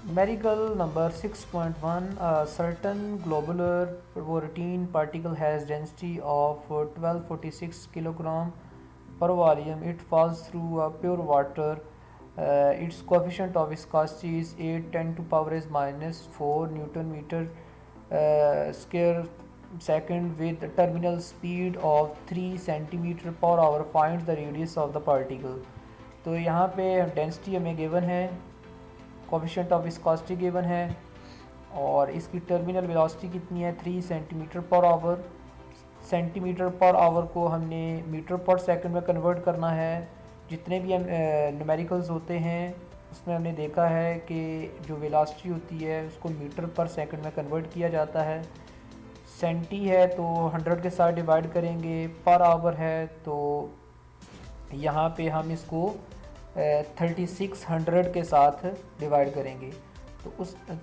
Numerical number 6.1. A certain globular routine particle has density of 1246 kilogram per volume. It falls through pure water. Its coefficient of viscosity is 8 10 to power is minus 4 Newton meter square second with terminal speed of 3 centimeter per hour. Finds the radius of the particle. तो यहाँ पे density हमें given है, coefficient of viscosity given है, और इसकी terminal velocity कितनी है 3 centimetre per hour. Centimetre per hour को हमने मीटर पर सेकंड में कन्वर्ट करना है। जितने भी हम न्यूमेरिकल्स होते हैं उसमें हमने देखा है कि जो वेलोसिटी होती है उसको मीटर पर सेकंड में कन्वर्ट किया जाता है। सेंटी है तो 100 के साथ डिवाइड करेंगे, पर आवर है तो यहाँ पे हम इसको 3600 के साथ डिवाइड करेंगे।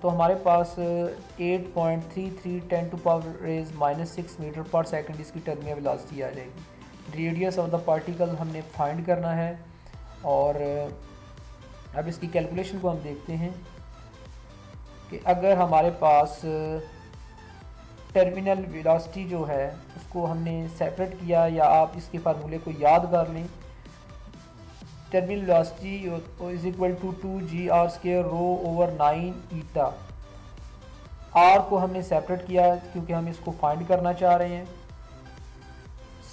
तो हमारे पास 8.33 10 to power raise minus 6 metre per second इसकी टर्मिनल वेलोसिटी आ जाएगी। रेडियस ऑफ द पार्टिकल हमने फाइंड करना है, और अब इसकी कैलकुलेशन को हम देखते हैं कि अगर हमारे पास टर्मिनल वेलोसिटी जो है उसको हमने सेपरेट किया, या आप इसके फार्मूले को याद कर लें। Terminal velocity is equal to 2 g r² rho over 9 eta. R को हमने सेपरेट किया क्योंकि हम इसको फाइंड करना चाह रहे हैं।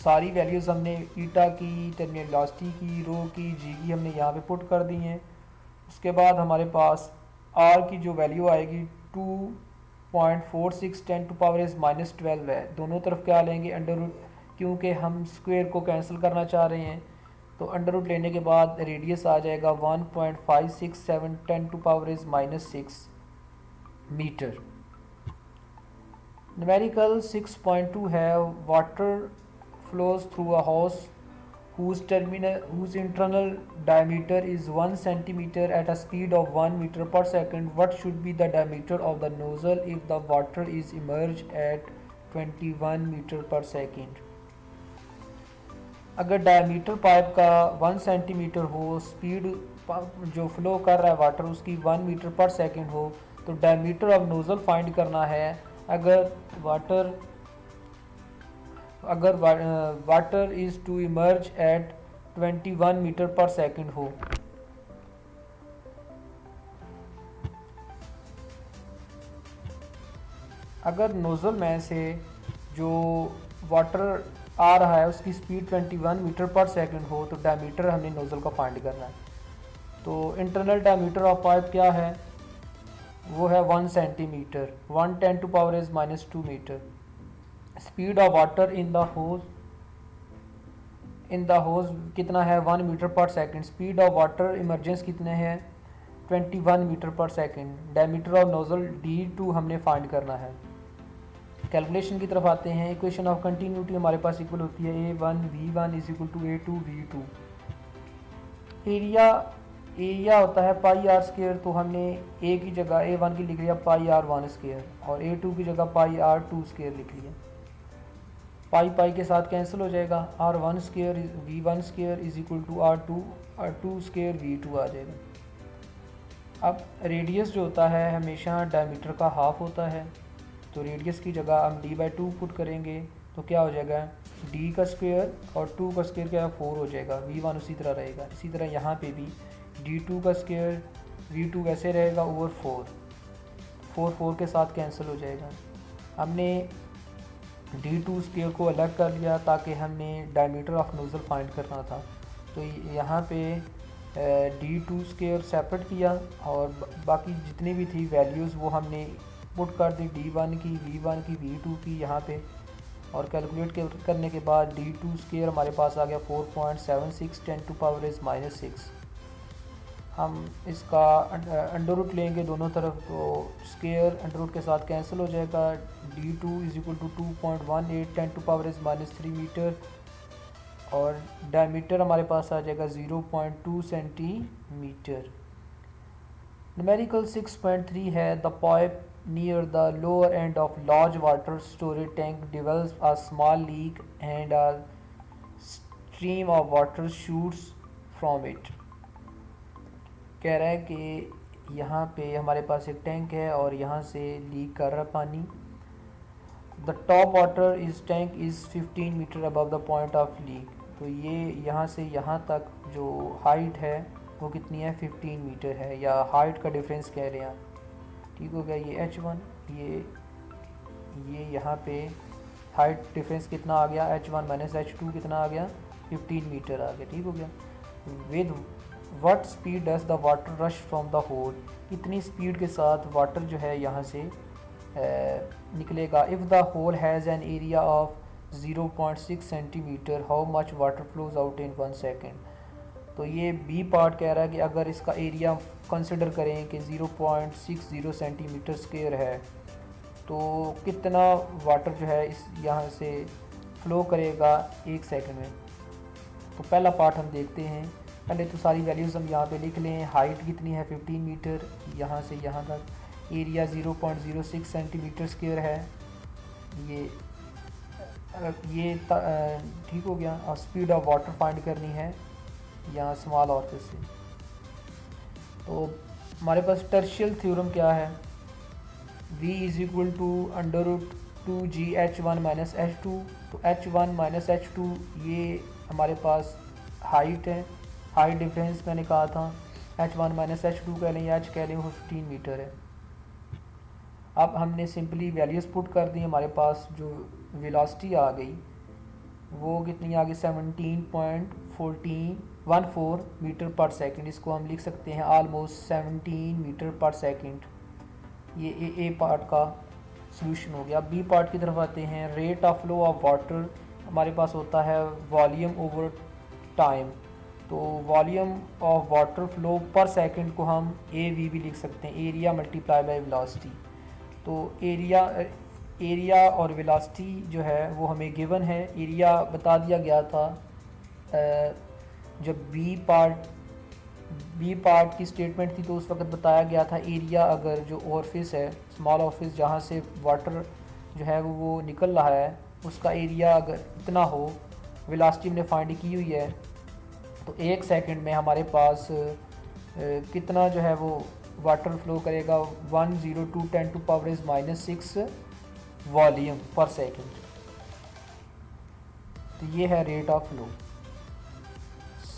सारी वैल्यूज़ हमने ईटा की, टर्मिनल वेलोसिटी की, रो की, जी की हमने यहाँ पे पुट कर दी हैं। उसके बाद हमारे पास आर की जो वैल्यू आएगी 2.46 10 टू पावर इज माइनस 12 है। दोनों तरफ क्या लेंगे अंडर रूट, क्योंकि हम स्क्वायर को कैंसिल करना चाह रहे हैं। तो अंडर रूट लेने के बाद रेडियस आ जाएगा 1.567 10 to power is minus 6 metre. Numerical 6.2 है, water flows through a hose whose internal diameter is 1 centimeter at a speed of 1 meter per second. What should be the diameter of the nozzle if the water is immersed at 21 meter per second? अगर diameter pipe का 1 centimetre हो, speed जो flow कर रहा है water उसकी 1 metre per second हो, तो डायमीटर ऑफ नोज़ल फाइंड करना है। अगर water is to emerge at 21 metre per second हो। अगर नोज़ल में से जो वाटर आ रहा है उसकी स्पीड 21 मीटर पर सेकंड हो, तो डायमीटर हमने नोज़ल का फाइंड करना है। तो इंटरनल डायमीटर ऑफ पाइप क्या है, वो है 1 centimetre, 1 10 to power is minus 2 metre. Speed of water in the hose कितना है 1 metre per second. Speed of water emergence कितने हैं 21 metre per second. Diameter of nozzle D2 हमने फाइंड करना है। कैलकुलेशन की तरफ आते हैं। इक्वेशन ऑफ कंटिन्यूटी हमारे पास इक्वल होती है A1 V1 is equal to A2 V2। Area होता है पाई आर स्क्वायर, तो हमने ए की जगह A1 की लिख लिया पाई आर 1 स्क्वायर, और A2 की जगह पाई आर 2 स्क्वायर लिख लिया। पाई पाई के साथ कैंसिल हो जाएगा, R1 square V1 square is equal to R2 square V2 आ जाएगा। अब रेडियस जो होता है हमेशा डायमीटर का हाफ होता है, तो रेडियस की जगह हम D/2 पुट करेंगे, तो क्या हो जाएगा D का स्क्वायर और 2 का स्क्वायर क्या है 4 हो जाएगा। V1 उसी तरह रहेगा। इसी तरह यहाँ पे भी D2 का स्क्वायर V2 वैसे रहेगा ओवर 4 के साथ कैंसिल हो जाएगा। हमने D2 स्क्वायर को अलग कर लिया ताकि हमने डायमीटर ऑफ नोज़ल फाइंड करना था। तो यहाँ पे D2 स्क्वायर सेपरेट किया, और बाकी जितनी भी थी वैल्यूज़ वो हमने पुट कर दी, D1 की, V1 की, V2 की यहाँ पे, और कैलकुलेट करने के बाद D2 स्क्वायर हमारे पास आ गया 4.76 10 टू पावर इज माइनस 6। हम इसका अंडर रूट लेंगे दोनों तरफ, तो स्क्वायर अंडर रूट के साथ कैंसिल हो जाएगा। D2 is equal to 2.18 10 to power is minus 3 metre, और डायमीटर हमारे पास आ जाएगा 0.2 सेंटीमीटर। न्यूमेरिकल 6.3 है, the pipe near the lower end of large water storage tank develops a small leak and a stream of water shoots from it. कह रहा है कि यहाँ पे हमारे पास एक टैंक है और यहाँ से लीक कर रहा पानी। द टॉप वाटर इस tank is 15 metre above the point of leak. तो ये यहाँ से यहाँ तक जो हाइट है वो कितनी है, 15 मीटर है, या हाइट का डिफरेंस कह रहे हैं आप। ठीक हो गया, ये H1, ये यहाँ पे हाइट डिफरेंस कितना आ गया, H1 माइनस H2 कितना आ गया, 15 मीटर आ गया। ठीक हो गया। With what speed does the water rush from the hole, कितनी स्पीड के साथ वाटर जो है यहाँ से निकलेगा। If the hole has an area of 0.6 centimetre, how much water flows out in 1 second. तो ये बी पार्ट कह रहा है कि अगर इसका एरिया कंसिडर करें कि 0.60 सेंटीमीटर स्क्वायर है, तो कितना वाटर जो है इस यहाँ से फ़्लो करेगा 1 सेकंड में। तो पहला पार्ट हम देखते हैं। पहले तो सारी वैल्यूज़ हम यहाँ पे लिख लें। हाइट कितनी है, 15 मीटर, यहाँ से यहाँ तक। एरिया 0.06 सेंटीमीटर स्क्वायर है, ये ठीक हो गया। और स्पीड ऑफ वाटर फाइंड करनी है यहाँ स्मॉल ऑरिफिस से। तो हमारे पास टर्शियल थ्योरम क्या है, V is equal to √2GH1 minus H2। तो H1 माइनस H2 ये हमारे पास हाइट है, हाइट डिफरेंस मैंने कहा था। H1 माइनस H2 कह लें या H कह लें, वो 15 मीटर है। अब हमने सिंपली वैल्यूज़ पुट कर दी, हमारे पास जो वेलोसिटी आ गई वो कितनी आ गई, 17.14 मीटर पर सेकंड। इसको हम लिख सकते हैं ऑलमोस्ट 17 मीटर पर सेकंड। ये ए पार्ट का सॉल्यूशन हो गया। बी पार्ट की तरफ आते हैं। Rate of flow of water हमारे पास होता है वॉल्यूम ओवर टाइम। तो वॉल्यूम ऑफ वाटर फ्लो पर सेकंड को हम AV भी लिख सकते हैं, एरिया मल्टीप्लाई बाय वेलोसिटी। तो एरिया और वेलोसिटी जो है वो हमें गिवन है। एरिया बता दिया गया था जब बी पार्ट की स्टेटमेंट थी, तो उस वक्त बताया गया था एरिया अगर जो ऑरिफिस है, स्मॉल ऑरिफिस जहाँ से वाटर जो है वो निकल रहा है, उसका एरिया अगर इतना हो, वेलोसिटी हमने फाइंड की हुई है, तो 1 सेकंड में हमारे पास कितना जो है वो वाटर फ्लो करेगा, 102 10⁻⁻⁶ वॉल्यूम पर सेकंड। तो ये है रेट ऑफ फ्लो।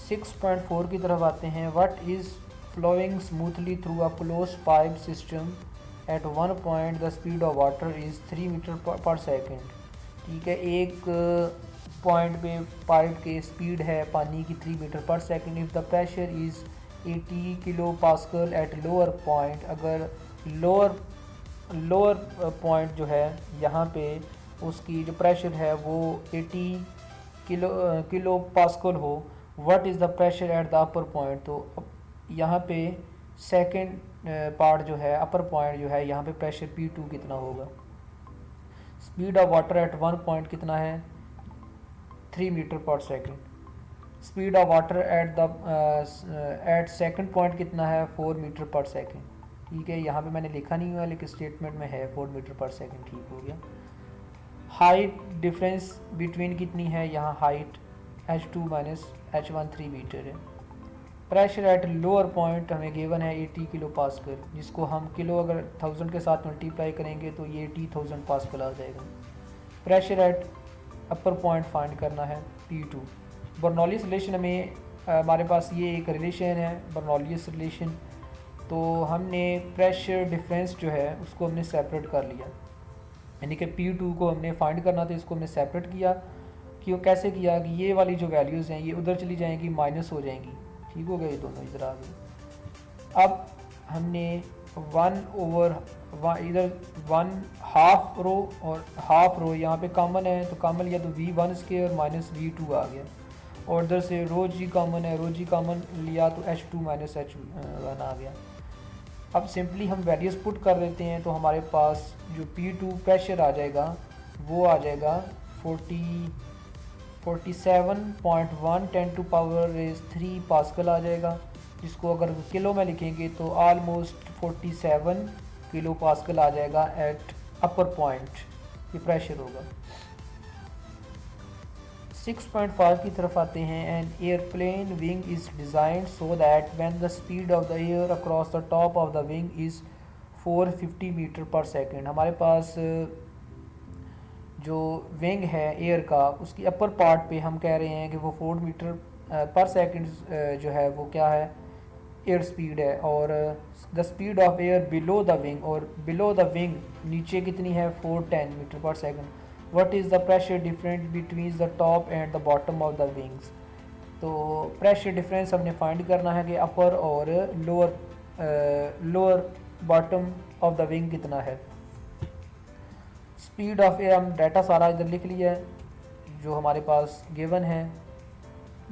6.4 की तरफ आते हैं। What is flowing smoothly through a closed pipe system at one point, the speed of water is 3 metre per second. ठीक है, एक पॉइंट पे पाइप की स्पीड है पानी की 3 metre per second. If the pressure is 80 kilo pascal eight lower point, अगर lower point जो है यहाँ पे उसकी जो प्रेशर है वो 80 किलो पास्कल हो, what is the pressure at the upper point. तो यहाँ पे सेकंड पार्ट जो है, अपर पॉइंट जो है, यहाँ पे प्रेशर P2 कितना होगा। Speed of water at one point कितना है, 3 metre per second. Speed of water at second point कितना है, 4 मीटर पर सेकंड। ठीक है, यहाँ पे मैंने लिखा नहीं हुआ लेकिन स्टेटमेंट में है 4 मीटर पर सेकंड। ठीक हो गया। हाइट डिफरेंस बिटवीन कितनी है, यहाँ height H2 minus H1 3 metre है। प्रेशर एट लोअर पॉइंट हमें गिवन है 80 किलो पास्कल, जिसको हम किलो अगर 1000 के साथ मल्टीप्लाई करेंगे तो ये 80,000 पास्कल आ जाएगा। Pressure at upper point find करना है P2। बर्नौलीज रिलेशन हमें हमारे पास ये एक रिलेशन है बर्नौलीज रिलेशन। तो हमने प्रेशर डिफरेंस जो है उसको हमने सेपरेट कर लिया, यानी कि P2 को हमने फाइंड करना था, इसको हमने सेपरेट किया। क्यों, कैसे किया कि ये वाली जो वैल्यूज़ हैं ये उधर चली जाएंगी, माइनस हो जाएंगी। ठीक हो गया, ये दोनों इधर आ गए। अब हमने 1/1 इधर 1/2 रो और हाफ रो यहाँ पे कॉमन है, तो कॉमन लिया तो V1 स्क्वायर माइनस V2 आ गया। और इधर से रो जी कॉमन है, रो जी कॉमन लिया तो H2 माइनस H1 आ गया। अब सिंपली हम वैल्यूज़ पुट कर देते हैं, तो हमारे पास जो P2 प्रेशर आ जाएगा वो आ जाएगा 47.1 10⁻³ पास्कल आ जाएगा, जिसको अगर किलो में लिखेंगे तो ऑलमोस्ट 47 किलो पास्कल आ जाएगा एट अपर पॉइंट, ये प्रेशर होगा। 6.5 की तरफ आते हैं। An airplane wing is designed so that when the speed of the air across the top of the wing is 450 metre per second. हमारे पास जो विंग है एयर का, उसकी अपर पार्ट पे हम कह रहे हैं कि वो 4 मीटर पर सेकेंड जो है वो क्या है, एयर स्पीड है। और the speed of air below the wing, और बिलो द विंग नीचे कितनी है, 410 metre per second. What is the pressure difference between the top and the bottom of the wings. तो प्रेशर डिफरेंस हमने find करना है कि अपर और lower bottom of the wing कितना है। स्पीड ऑफ एयर, हम डाटा सारा इधर लिख लिया है जो हमारे पास गिवन है।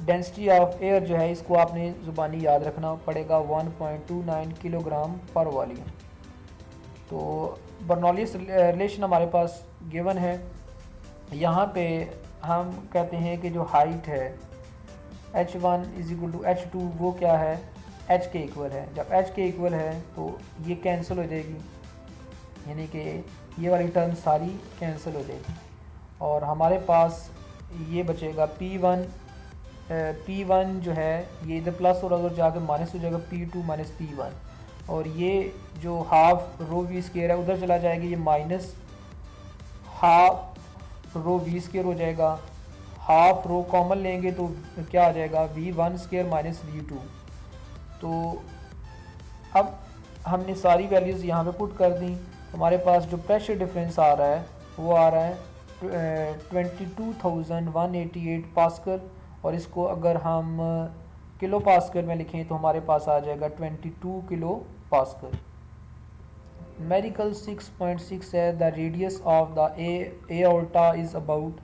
डेंसिटी ऑफ एयर जो है इसको आपने ज़ुबानी याद रखना पड़ेगा, 1.29 किलोग्राम पर वॉल्यूम। तो बर्नौलीस रिलेशन हमारे पास गिवन है। यहाँ पे हम कहते हैं कि जो हाइट है h1 = h2, वो क्या है, h के इक्वल है। जब h के इक्वल है तो ये कैंसिल हो जाएगी, यानी कि ये वाली टर्म सारी कैंसिल हो जाएगी और हमारे पास ये बचेगा P1 जो है ये इधर प्लस और अगर जाकर माइनस हो जाएगा, P2 माइनस P1, और ये जो हाफ रो वी स्केयर है उधर चला जाएगा, ये minus half rho v square हो जाएगा। हाफ रो कॉमन लेंगे तो क्या आ जाएगा, V1 स्केयर माइनस V2। तो अब हमने सारी वैल्यूज़ यहाँ पे पुट कर दी। हमारे पास जो प्रेशर डिफरेंस आ रहा है वो आ रहा है 22,188 पास्कल, और इसको अगर हम किलो पास्कल में लिखें तो हमारे पास आ जाएगा 22 किलो पास्कल। मेडिकल 6.6 है, the radius of the aorta is about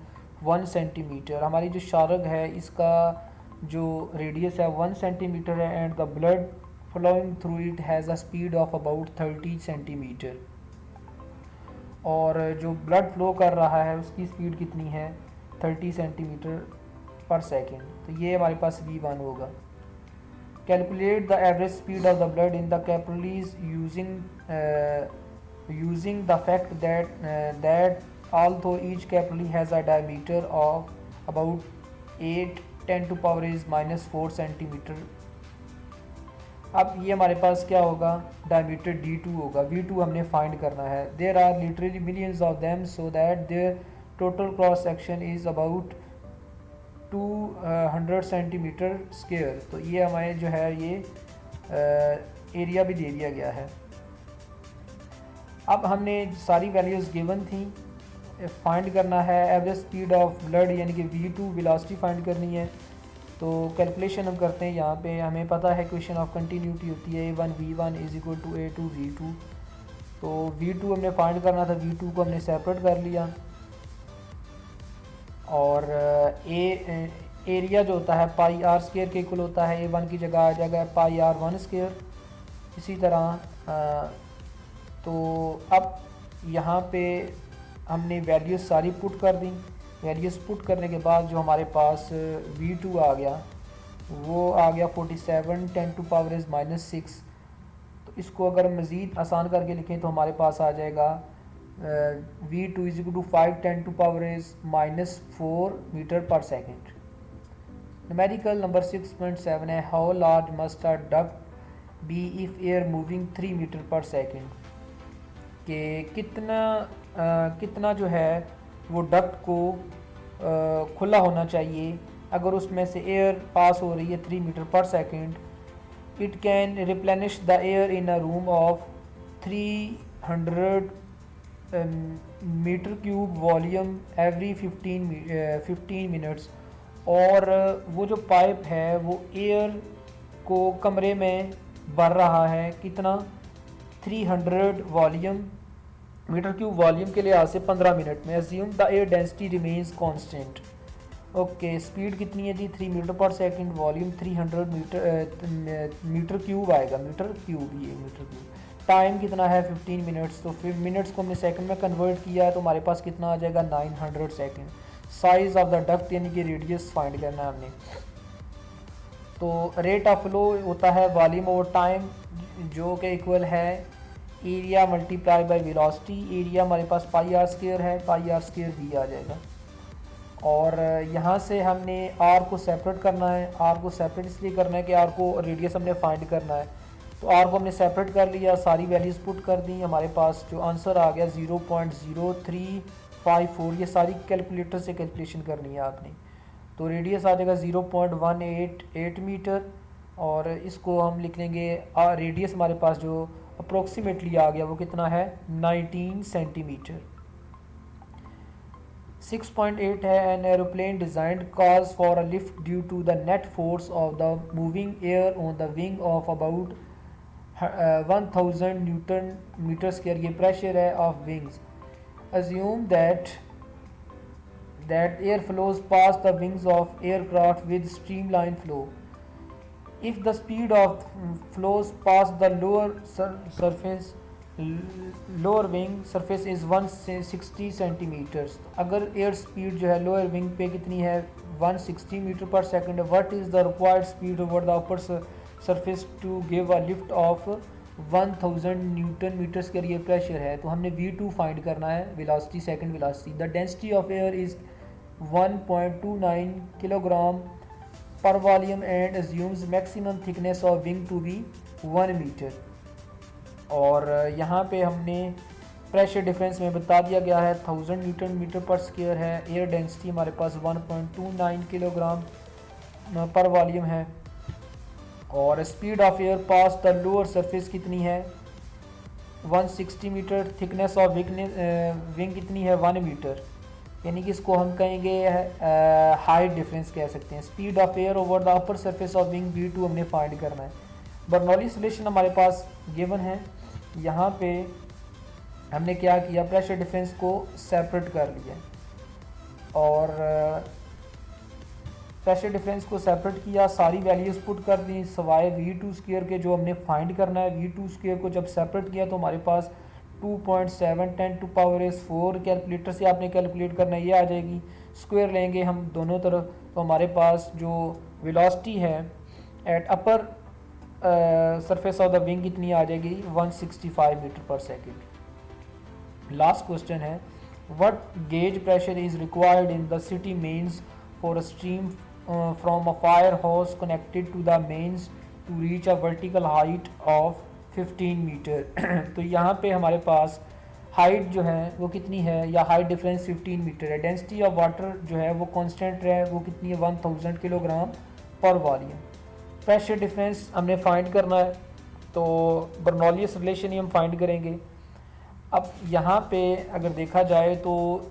1 centimetre. हमारी जो शारग है इसका जो रेडियस है 1 सेंटीमीटर है, and the blood flowing through it has a speed of about 30 centimetre. और जो ब्लड फ्लो कर रहा है उसकी स्पीड कितनी है, 30 सेंटीमीटर पर सेकेंड। तो ये हमारे पास V1 होगा। Calculate the average speed of the blood in the capillaries using the fact that although each capillary has a diameter of about 8 10 to power is minus 4 centimetre. अब ये हमारे पास क्या होगा, डायमीटर D2 होगा। V2 हमने find करना है। There are literally millions of them so that their total cross section is about 200 centimetre square. तो ये हमारे जो है ये एरिया भी दे दिया गया है। अब हमने सारी वैल्यूज़ गिवन थी, फाइंड करना है एवरेज स्पीड ऑफ ब्लड यानी कि V2 वेलोसिटी फाइंड करनी है। तो कैलकुलेशन हम करते हैं। यहाँ पे हमें पता है क्वेश्चन ऑफ कंटिन्यूटी होती है A1 V1 = A2 V2। तो V2 हमने फाइंड करना था, V2 को हमने सेपरेट कर लिया, और एरिया जो होता है पाई आर स्क्वायर के इक्वल होता है। A1 की जगह आ जाएगा पाई R1 स्क्वायर। इसी तरह तो अब यहाँ पे हमने वैल्यूज़ सारी पुट कर दी। वैल्यूज़ पुट करने के बाद जो हमारे पास V2 आ गया वो आ गया 47 10 to power is -6। तो इसको अगर मज़ीद आसान करके लिखें तो हमारे पास आ जाएगा V2 = 5 10 to power is -4 metre per second. Numerical number 6.7 है, how large must a duct be if air moving 3 metre per second. कि कितना जो है वो डक्ट को खुला होना चाहिए अगर उसमें से एयर पास हो रही है 3 metre per second. It can replenish the air in a room of 300 metre cube volume every 15 minutes. और वो जो पाइप है वो एयर को कमरे में भर रहा है कितना, 300 वॉल्यूम मीटर क्यूब वॉल्यूम के लिहाज से 15 मिनट में। Assume the air density remains constant. Okay, speed कितनी है जी, 3 metre per second, volume 300 metre cube आएगा, मीटर क्यूब, ये मीटर क्यूब। टाइम कितना है 15 मिनट्स। तो फिर मिनट्स को हमने सेकंड में कन्वर्ट किया है तो हमारे पास कितना आ जाएगा 900 second. Size of the duct यानी कि रेडियस फाइंड करना है हमने। तो रेट ऑफ फ्लो होता है वॉल्यूम ओवर टाइम जो कि इक्वल है area multiply by velocity. Area हमारे पास पाई आर स्क्वायर है, पाई आर स्क्वायर वी आ जाएगा। और यहाँ से हमने आर को सेपरेट करना है। आर को सेपरेट इसलिए करना है कि आर को रेडियस हमने फाइंड करना है। तो आर को हमने सेपरेट कर लिया, सारी वैल्यूज़ पुट कर दी, हमारे पास जो आंसर आ गया 0.0354। ये सारी कैलकुलेटर से कैलकुलेशन करनी है आपने। तो रेडियस आ जाएगा 0.188 मीटर, और इसको हम लिख लेंगे रेडियस हमारे पास जो अप्रोक्सीमेटली आ गया वो कितना है 19 सेंटीमीटर। 6.8 है, an aeroplane designed cause for a lift due to the net force of the moving air on the wing of about 1000 newton metre square. ये प्रेशर है of wings. Assume that air flows past the wings of aircraft with streamline flow. If the speed of flows past the lower wing surface is 160 centimeters, अगर air speed जो है lower wing पे कितनी है 160 metre per second, what is the required speed over the upper surface to give a lift of 1000 newton metre square. ये pressure है, तो हमने V2 फाइंड करना है, velocity second velocity. The density of air is 1.29 kilogram per volume and assumes maximum thickness of wing to be 1 metre. और यहाँ पे हमने प्रेशर डिफरेंस में बता दिया गया है 1000 न्यूटन मीटर पर स्क्वायर है। एयर डेंसिटी हमारे पास 1.29 किलोग्राम पर वॉल्यूम है, और speed of air pass the lower surface कितनी है 160 मीटर। थिकनेस ऑफ विंग कितनी है 1 मीटर, यानी कि इसको हम कहेंगे हाइट डिफरेंस कह सकते हैं। Speed of air over the upper surface of wing V2 हमने फाइंड करना है। बर्नौली सॉल्यूशन हमारे पास गिवन है। यहाँ पे हमने क्या किया, प्रेशर डिफरेंस को सेपरेट कर लिया, और प्रेशर डिफरेंस को सेपरेट किया, सारी वैल्यूज़ पुट कर दी सवाए V2 स्क्वायर के जो हमने फाइंड करना है। V2 स्क्वायर को जब सेपरेट किया तो हमारे पास 2.710⁴ कैलकुलेटर से आपने कैलकुलेट करना है, ये आ जाएगी। स्क्वायर लेंगे हम दोनों तरफ, तो हमारे पास जो वेलोसिटी है at upper surface of the wing कितनी आ जाएगी 165 metre per second. Last question है, what gauge pressure is required in the city mains for a stream from a fire house connected to the mains to reach a vertical height of 15 metre. तो यहाँ पे हमारे पास height जो है वो कितनी है, या हाइट डिफरेंस 15 मीटर है। डेंसिटी ऑफ वाटर जो है वो कांस्टेंट है, वो कितनी है 1000 kilogram per volume. Pressure difference हमने फाइंड करना है, तो बर्नौलियस रिलेशन ही हम फाइंड करेंगे। अब यहाँ पे अगर देखा जाए तो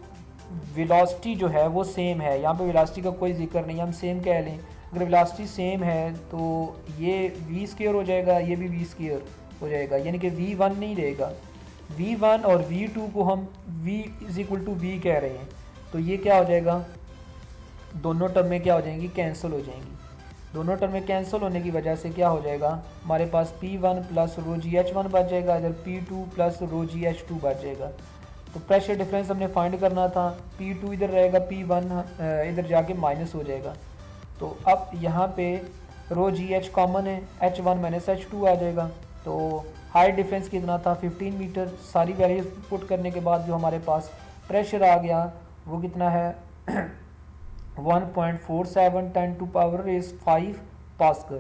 वेलोसिटी जो है वो सेम है, यहाँ पे वेलोसिटी का कोई जिक्र नहीं, हम सेम कह लें। अगर वेलोसिटी सेम है तो ये V स्क्वायर हो जाएगा, ये भी V स्क्वायर हो जाएगा, यानी कि V1 नहीं रहेगा। V1 और V2 को हम V = V कह रहे हैं, तो ये क्या हो जाएगा, दोनों टर्में क्या हो जाएंगी, कैंसिल हो जाएंगी। दोनों टर्में कैंसिल होने की वजह से क्या हो जाएगा, हमारे पास P1 प्लस ρgh1 बच जाएगा, इधर P2 प्लस ρgh2 बच जाएगा। तो प्रेशर डिफरेंस हमने फाइंड करना था, P2 इधर रहेगा, P1 इधर जाके माइनस हो जाएगा। तो अब यहाँ पे ρgh कॉमन है, h1 माइनस h2 आ जाएगा। तो हाइट डिफरेंस कितना था 15 मीटर। सारी वैल्यूज पुट करने के बाद जो हमारे पास प्रेशर आ गया वो कितना है 1.47 10⁵ पास्कल।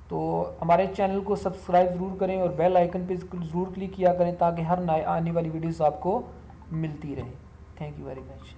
तो हमारे चैनल को सब्सक्राइब ज़रूर करें और बेल आइकन पे ज़रूर क्लिक किया करें ताकि हर नए आने वाली वीडियोस आपको मिलती रहे। Thank you very much.